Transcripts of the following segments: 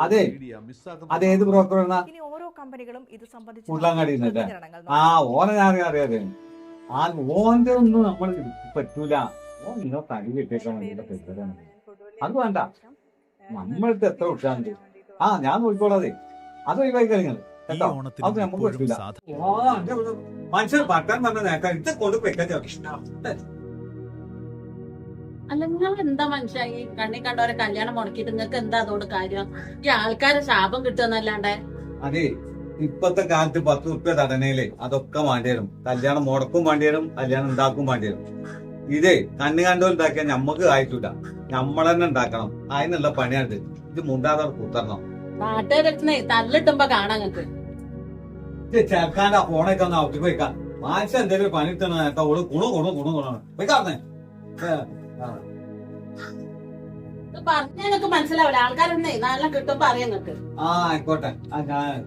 അതെ അതേത് ബ്രോക്കറാണ്? ഇനി ഓരോ കമ്പനികളും ഇത് സംബന്ധിച്ച് ഉള്ളാങ്ങാടി ആ ഓനെ ഞാൻ അറിയാതെ ആ ഓന്റെ ഒന്നും നമ്മൾ പറ്റൂല. ഓ നിന്നോ തടി കിട്ടിയേക്കാൻ അത് വേണ്ട. നമ്മളടുത്ത് എത്ര ഉഷാണ്ട്. ആ ഞാൻ നോക്കിക്കോളാതെ അത് ഒഴിവായി കഴിഞ്ഞാൽ കേട്ടോ. അത് നമുക്ക് പറ്റൂല. മനുഷ്യർ പട്ടാൻ പറഞ്ഞ നേട്ടാ ഇത് കൊണ്ട് വെക്കാൻ അല്ല നിങ്ങൾ എന്താ മനുഷ്യ ഈ കണ്ണി കണ്ടവരെ കല്യാണം മുടക്കിയിട്ട് നിങ്ങൾക്ക് എന്താ അതുകൊണ്ട് കാര്യം? ഈ ആൾക്കാരെ ശാപം കിട്ടുന്നല്ലാണ്ട്. അതെ ഇപ്പത്തെ കാലത്ത് 10 ഉറുപ്പ്യ തടനയില് അതൊക്കെ വേണ്ടി വരും. കല്യാണം മുടക്കും വേണ്ടി വരും, കല്യാണം ഉണ്ടാക്കും വേണ്ടി വരും. ഇതേ കണ്ണു കണ്ടോ ഉണ്ടാക്കിയാൽ ഞമ്മക്ക് ആയിട്ടില്ല, നമ്മൾ തന്നെ ഉണ്ടാക്കണം. അതിനുള്ള പണിയാണ് ഇത്. മുണ്ടാതെ കൂത്തരണം. നാട്ടുകാരെ തല്ലിട്ടുമ്പോ കാണാൻ നിങ്ങൾക്ക് ചേർക്കാന്റെ ഫോണൊക്കെ ഒന്ന് ഔട്ടി പോയിക്കാം. മാനുഷ്യ എന്തെങ്കിലും പണി ഇട്ടാണ് നേരത്തെ ഓള് ഗുണം പോയിക്കാർന്നേ. പറഞ്ഞ നിങ്ങൾക്ക് മനസ്സിലാവില്ല. ആൾക്കാരൊന്നേ നല്ല കിട്ടുമ്പോ അറിയാം നിങ്ങൾക്ക്. ആ ആയിക്കോട്ടെ. ഞാൻ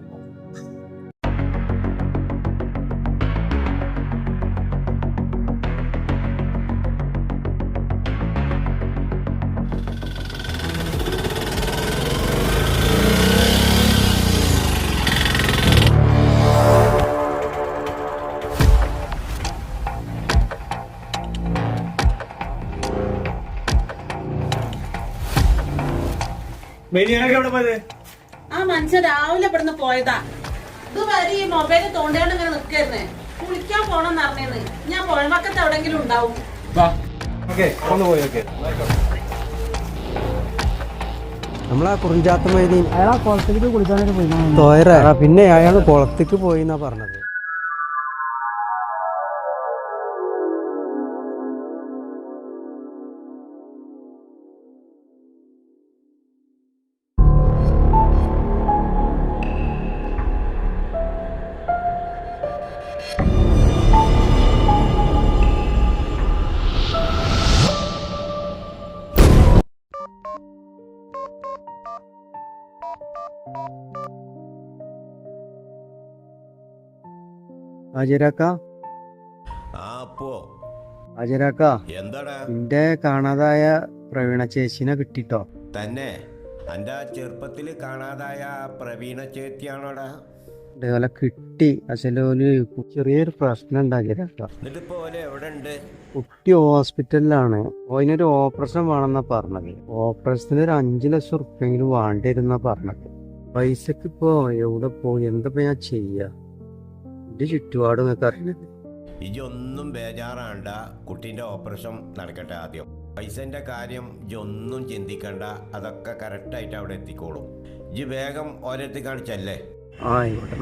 ആ മനുഷ്യൻ രാവിലെ ഇവിടുന്ന് പോയതാ. ഇതുവരെ ഈ മൊബൈല് തോണ്ടിയോണ്ട് ഇങ്ങനെ നിൽക്കുന്നേ. കുളിക്കാൻ പോണെന്ന് അറിഞ്ഞേന്ന്. ഞാൻ പുഴവക്കത്ത് എവിടെങ്കിലും ഉണ്ടാവും. നമ്മളാ കുറിഞ്ചാത്ത മൈദീൻ അയാളാ കുളത്തേക്ക് കുളിക്കാനൊക്കെ പോയി തോയറ. പിന്നെ അയാൾ കുളത്തേക്ക് പോയി എന്നാ പറഞ്ഞത്. അജരാക്ക അജരാക്ക എന്താടാ നിന്റെ കാണാതായ പ്രവീണ ചേച്ചിനെ കിട്ടിട്ടോ? തന്നെ എന്റെ ചെറുപ്പത്തിൽ കാണാതായ പ്രവീണ ചേച്ചിയാണോടാ? ഓലെ കിട്ടി. അച്ഛനോല് ചെറിയൊരു പ്രശ്നം ഉണ്ട് അജരാക്ക. എന്നിട്ടിപ്പോ ഓലെ എവിടെ ഉണ്ട്? കുട്ടി ഹോസ്പിറ്റലിലാണ്. അതിനൊരു ഓപ്പറേഷൻ വേണമെന്നാ പറഞ്ഞത്. ഓപ്പറേഷത്തിന് ഒരു 5 ലക്ഷം ഉറുപ്പെങ്കിലും വേണ്ടിയിരുന്നാ പറഞ്ഞത്. പൈസക്ക് ഇപ്പോ എവിടെ പോയി എന്താ ഞാൻ ചെയ്യാ? എന്റെ ചുറ്റുപാട് നിങ്ങൾക്ക് അറിയണത്. ഇജൊന്നും ബേജാറാണ്ട, കുട്ടീന്റെ ഓപ്പറേഷൻ നടക്കട്ടെ ആദ്യം. പൈസന്റെ കാര്യം ഇജൊന്നും ചിന്തിക്കണ്ട, അതൊക്കെ കറക്റ്റായിട്ട് അവിടെ എത്തിക്കോളും. ഇജ് വേഗം ഓരോരുത്തി കാണിച്ചല്ലേ? ആയിക്കോട്ടെ,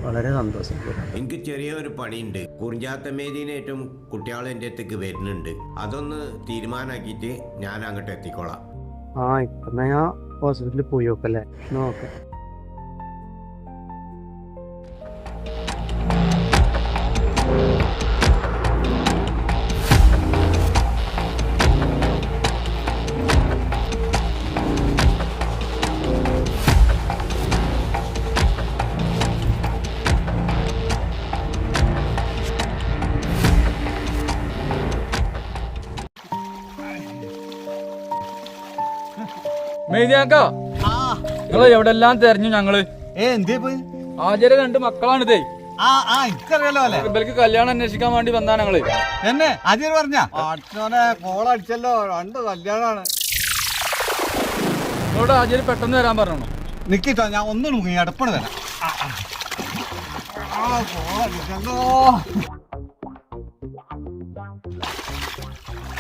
വളരെ സന്തോഷം. എനിക്ക് ചെറിയൊരു പണിയുണ്ട്. കുറിഞ്ചാത്തമേരിനേറ്റവും കുട്ടികൾ എൻ്റെ അടുത്തേക്ക് വരുന്നുണ്ട്. അതൊന്ന് തീരുമാനാക്കിയിട്ട് ഞാൻ അങ്ങോട്ട് എത്തിക്കോളാം. ആയിക്കോട്ടെ, ഞാൻ ഹോസ്പിറ്റലിൽ പോയി നോക്കല്ലേ? നോക്കാം. മെയ്തിയാക്കാ, നിങ്ങള് എവിടെല്ലാം തെരഞ്ഞു ഞങ്ങള്. ആചാര്യ 2 മക്കളാണിതേ. ഇവർക്ക് കല്യാണം അന്വേഷിക്കാൻ വേണ്ടി വന്നാ ഞങ്ങള്. എന്നെ ആചാര്യ പറഞ്ഞ കോളടിച്ചല്ലോ, 2 കല്യാണാണ്. നിങ്ങളോട് ആചാര്യ പെട്ടെന്ന് വരാൻ പറഞ്ഞു. നിക്കിട്ടോ, ഞാൻ ഒന്നും മുങ്ങി അടുപ്പണ് തരാം.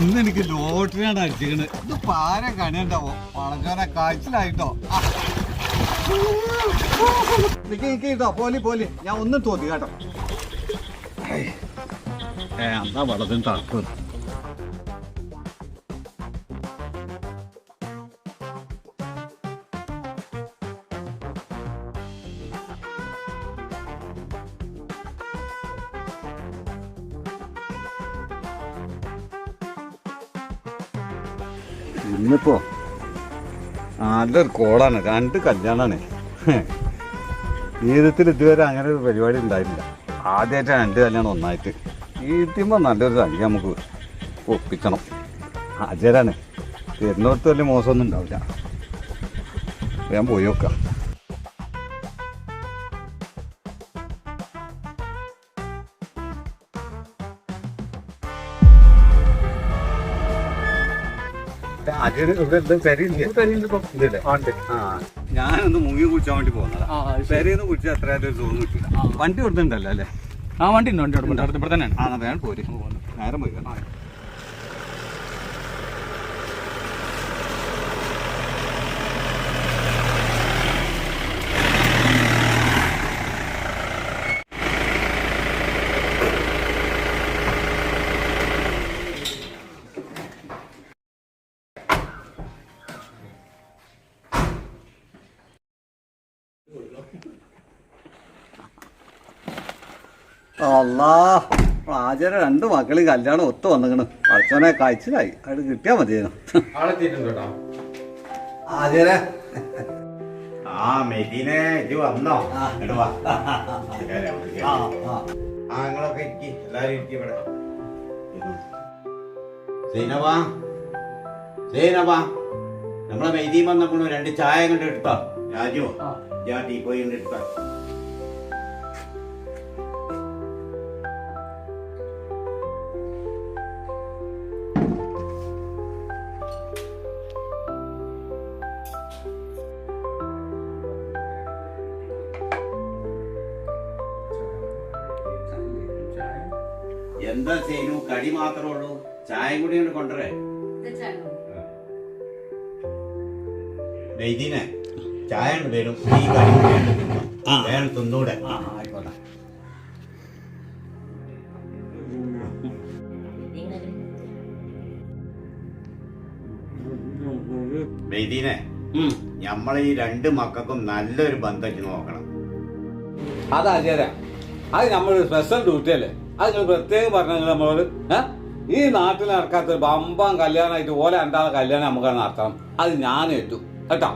ഇന്ന് എനിക്ക് ലോട്ടറിയാണ് അടിച്ചിരിക്കണത്. ഇത് പാര കണിയുണ്ടാവോ? വളച്ചോനെ കാഴ്ചയിലായിട്ടോ. നിക്കിട്ടോ, പോലി ഞാൻ ഒന്നും തോന്നി കേട്ടോ. എന്നാ വളത്തിന് തർക്കം. ഇന്നിപ്പോ നല്ലൊരു കോളാണ്. 2 കല്യാണാണ്. ജീവിതത്തിൽ ഇതുവരെ അങ്ങനെ ഒരു പരിപാടി ഉണ്ടായിട്ടില്ല. ആദ്യമായിട്ട് 2 കല്യാണം ഒന്നായിട്ട്. ഈറ്റുമ്പോൾ നല്ലൊരു സംഖ്യ നമുക്ക് ഒപ്പിക്കണം. ഹാജരാണ്. തരുന്നിടത്ത് വലിയ മോശമൊന്നും ഉണ്ടാവില്ല. ഞാൻ പോയി നോക്കാം. ഞാനൊന്ന് മുങ്ങി കുടിച്ചാൻ വേണ്ടി പോകുന്നതാ. പെരേന്ന് കുടിച്ചാൽ എത്രയായാലും ഒരു തോന്നും കിട്ടില്ല. വണ്ടി കൊടുത്തിട്ടുണ്ടല്ലോ അല്ലേ? ആ വണ്ടി ഉണ്ട് ഇവിടെ തന്നെയാണ്. ആ വേണം പോര്, നേരം പോയി. അല്ലാ, ആചാര 2 മക്കള് കല്യാണം ഒത്തു വന്നിക്കണ്. അച്ഛനെ കഴിച്ചിലായി, അത് കിട്ടിയാ മതിയായിരുന്നു. ആചാര ആ മെദീനെ ഇത് വന്നോ? നിങ്ങളൊക്കെ ഇരിക്കി, എല്ലാരും ഇരിക്കും ഇവിടെ. സൈനബാ, നമ്മളെ മെയ്തി വന്നപ്പോൾ 2 ചായ കണ്ട് എടുത്തോ? രാജു, ഞാൻ ടീ പോയി കണ്ട് എടുത്തോ? എന്താ സേനു, കടി മാത്രമേ ഉള്ളൂ, ചായ കൂടി കൊണ്ട് കൊണ്ടുവരേ? മെയ്തീനെ ചായ വരും, ഈ കടി വേണം തിന്നൂടെ? ആയിക്കോട്ടെ. മെയ്തീനെ, നമ്മളെ ഈ 2 മക്കൾക്കും നല്ലൊരു ബന്ധം നോക്കണം. അതാചാര, അത് നമ്മളൊരു സ്പെഷ്യൽ ഡ്യൂട്ടി അല്ലേ? അത് നിങ്ങൾ പ്രത്യേകം പറഞ്ഞാൽ നമ്മളോട് ഈ നാട്ടിൽ നടക്കാത്ത ബമ്പം കല്യാണമായിട്ട് ഓലെ 2 കല്യാണം നമുക്ക് നടത്തണം. അത് ഞാൻ ഏറ്റു കേട്ടോ.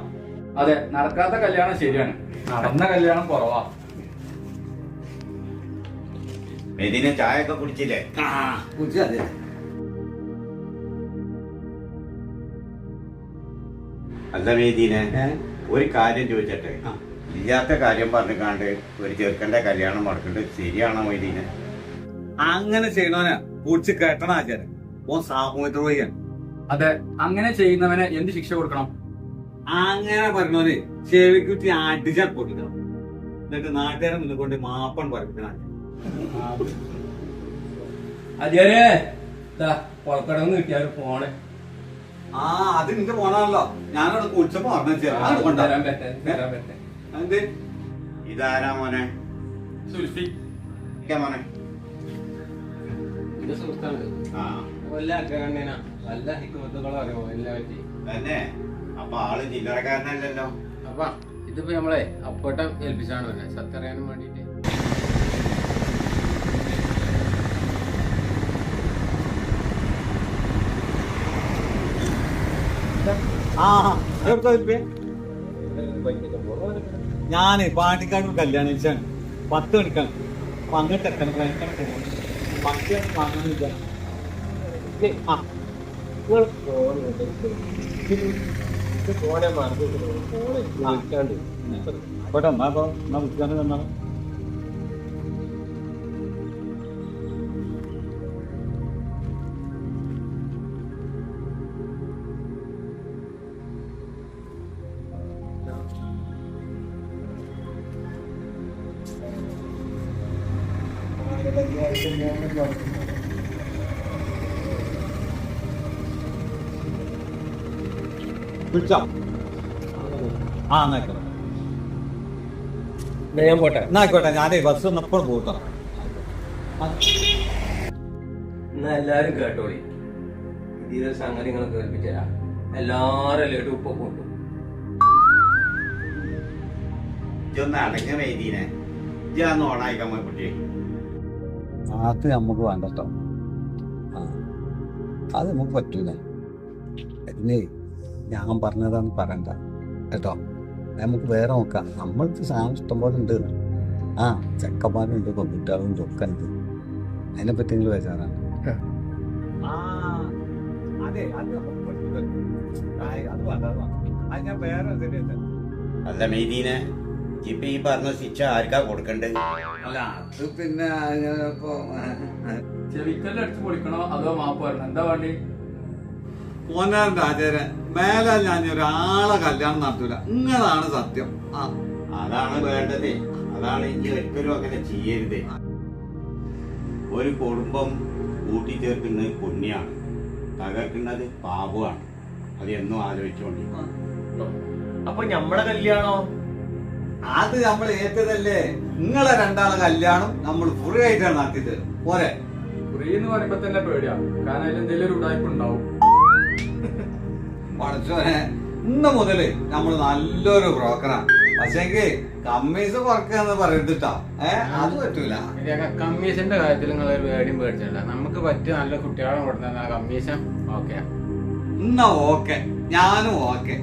അതെ, നടക്കാത്ത കല്യാണം ശരിയാണ്, നടന്ന കല്യാണം കുറവാ. മെയ്തീനെ ചായ ഒക്കെ കുടിച്ചില്ലേ? കുടിച്ചേ. അല്ല മെയ്തീനെ, ഒരു കാര്യം ചോദിച്ചട്ടെ, ഇല്ലാത്ത കാര്യം പറഞ്ഞിക്കാണ്ട് ഒരു ചെറുക്കന്റെ കല്യാണം മുടക്കേണ്ടത് ശരിയാണോ മൊയ്തീനെ? അങ്ങനെ ചെയ്യണോനെ കുടിച്ച് കെട്ടണ ആചാരം ഓൻ സാമൂഹ്യദ്രോഹിയാണ്. അതെ, അങ്ങനെ ചെയ്യുന്നവന് എന്ത് ശിക്ഷ കൊടുക്കണം? അങ്ങനെ പറഞ്ഞോനെ ചെവിക്കുറ്റി അടിച്ചാൽ പൊട്ടിക്കണം. എന്നിട്ട് നാട്ടുകാരെ മുന്നിൽ കൊണ്ട് മാപ്പൺ പറയിക്കണം. അജയരെ കൊളക്കടന്ന് കിട്ടിയ ഫോണ്. ആ, അത് നിന്റെ ഫോണാണല്ലോ. ഞാനവിടെ കുളിച്ചപ്പോ തരാൻ പറ്റേ. എന്ത് ഇതാരാ മോനെ? സുൽഫി മോനെ സുഹൃത്താണ്. ആ വല്ല അഗ്രഹണ്യനാ, വല്ല ഹിക്കുമത്തുകളോ അറിയോ എല്ലാം പറ്റി തന്നെ. അപ്പൊ ആള് ചില്ലറക്കാരനല്ലല്ലോ. അപ്പൊ ഇതിപ്പോ നമ്മളെ അപ്പോട്ടം ഏൽപ്പിച്ചാണ് പറഞ്ഞത്, സത്തറിയാനും വേണ്ടിട്ട്. ഞാന് പാണ്ടിക്കാട് കല്യാണം വെച്ചാണ് 10 മണിക്കാണ്. അങ്ങോട്ട് എത്തണം, 10 മണി വാങ്ങാനില്ല. ഫോനെ മറന്നു വിളിക്കാണ്ട് എന്നാ വിളിക്കാണ്ട് തന്നാ വിളിച്ചോ? ആ, എന്നായിക്കോട്ടെ. ഞാൻ പോട്ടെ. എന്നായിക്കോട്ടെ, ഞാനേ ബസ് ഒന്നെപ്പോഴും പോകണം. എന്നാ എല്ലാരും കേട്ടോളി, ഇതിലെ സംഗതി നിങ്ങൾ കേൾപ്പിച്ചരാ. എല്ലാരും ലേട്ട് ഉപ്പ കൂട്ടും. ഇതൊന്ന് അടങ്ങ മെയ്തീനെ, ഇതൊന്ന് ഓണായിക്കാൻ പോയി കുട്ടി. അത് നമുക്ക് വേണ്ടട്ടോ. അത് നമുക്ക് പറ്റൂലേ. പിന്നെ ഞാൻ പറഞ്ഞതാന്ന് പറയണ്ട കേട്ടോ. നമുക്ക് വേറെ നോക്കാം. നമ്മൾക്ക് സാധനം ഇഷ്ടംപോലെ ഉണ്ട്. ആ, ചെക്കന്മാരുണ്ട്, പെൺകുട്ടികളുണ്ട്, ഒക്കെ ഉണ്ട്. അതിനെപ്പറ്റി നിങ്ങൾ ബേജാറാണ്. അതെ, അത് നമുക്ക് പറ്റൂല. അത് വേണ്ട, അത് ഞാൻ വേറെ അല്ല മെയ്തീനെ ഇപ്പൊ ഈ പറഞ്ഞ ശിക്ഷ ആർക്കാ കൊടുക്കണ്ടേ? അല്ല അത് പിന്നെ ഇപ്പൊ ചെവിക്കല്ല് അടിച്ച് പൊളിക്കണോ അതോ മാപ്പ് വരണം? എന്താ വേണ്ടി? പോന്നാറുണ്ട് ആചാര്യ മേലെ ഞാൻ ഒരാളെ കല്യാണം നടത്തൂല. നിങ്ങളാണ് സത്യം. ആ അതാണ് വേണ്ടത്. അതാണ് ഇനി ഒരിക്കലും അങ്ങനെ ചെയ്യരുത്. ഒരു കുടുംബം കൂട്ടിച്ചേർക്കുന്നത് പുണ്യാണ്, തകർക്കുന്നത് പാപമാണ്. അത് എന്നും ആലോചിച്ചോണ്ടി. അപ്പൊ ഞമ്മടെ കല്യാണോ? അത് നമ്മൾ ഏറ്റതല്ലേ. നിങ്ങളെ രണ്ടാളെ കല്യാണം നമ്മൾ ഫ്രീ ആയിട്ടാണ് നടത്തിയത്. പോരെ? ഫ്രീ എന്ന് പറയുമ്പോ തന്നെ പേടിയാ. കാരണം അതിൽ എന്തെങ്കിലും ഒരു ഉടായ്പ ഉണ്ടാവും. പഠിച്ചോനെ, ഇന്ന് മുതല് നമ്മൾ നല്ലൊരു ബ്രോക്കറാണ്. പക്ഷേങ്കിൽ കമ്മീഷൻ കുറക്കാന്ന് പറയരുതിട്ടാ. അത് പറ്റൂല. കമ്മീഷന്റെ കാര്യത്തിൽ നിങ്ങൾ പേടിയും പേടിച്ചില്ല. നമുക്ക് പറ്റിയ നല്ല കുട്ടികളെ കൊടുത്ത കമ്മീഷൻ ഓക്കെ. എന്നാ ഓക്കെ, ഞാനും ഓക്കെ.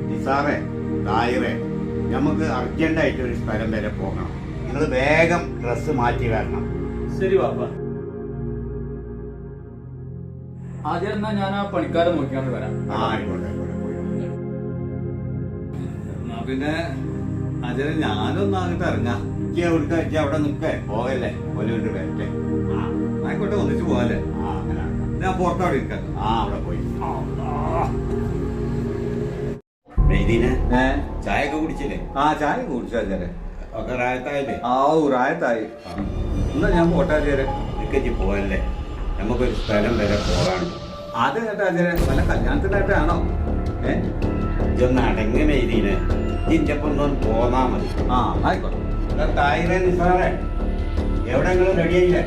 നിസാറേ, തായിറേ, നമുക്ക് അർജന്റായിട്ട് ഒരു സ്ഥലം വരെ പോകണം. നിങ്ങൾ വേഗം ഡ്രസ്സ് മാറ്റി വരണം. ശരി ബാപ്പ. ആദ്യം എന്നാ ഞാൻ ആ പണിക്കാരെ നോക്കിയാണ്ട് വരാം. ആയിക്കോട്ടെ, ആയിക്കോട്ടെ, പോയി. എന്നാ പിന്നെ ആചാര്യ ഞാനൊന്നും അങ്ങോട്ട് ഇറങ്ങാം. ഇജ്ജ് അവിടെ നിൽക്കേ, പോകല്ലേ, ഓരോട്ട് വരട്ടെ. ആയിക്കോട്ടെ, ഒന്നിച്ച് പോകാല്ലേ. അങ്ങനെ ആക്കാം. ഞാൻ പുറത്തവിടെ ഇരിക്കാം. അവിടെ പോയി. മെയ്തീനെ ചായ ഒക്കെ കുടിച്ചില്ലേ? ചായ കുടിച്ചു ആചാര്യ. ഒക്കെ റായത്തായില്ലേ? റായത്തായി. എന്നാ ഞാൻ പോട്ടെ ആചാര്യ. നിക്കച്ചി പോകല്ലേ, നമുക്കൊരു സ്ഥലം വരെ പോകാൻ. അത് കേട്ടോ ആചാര്യ, വല്ല കല്യാണത്തിനായിട്ടാണോ? ഇതൊന്ന് അടങ്ങി മെയ്തീനെ, ഇതിന്റെ ഒപ്പം ഒന്ന് പോന്നാ മതി. ആയിക്കോട്ടെ. തായിറേ നിസാറേ, എവിടെങ്കിലും റെഡിയായില്ലേ?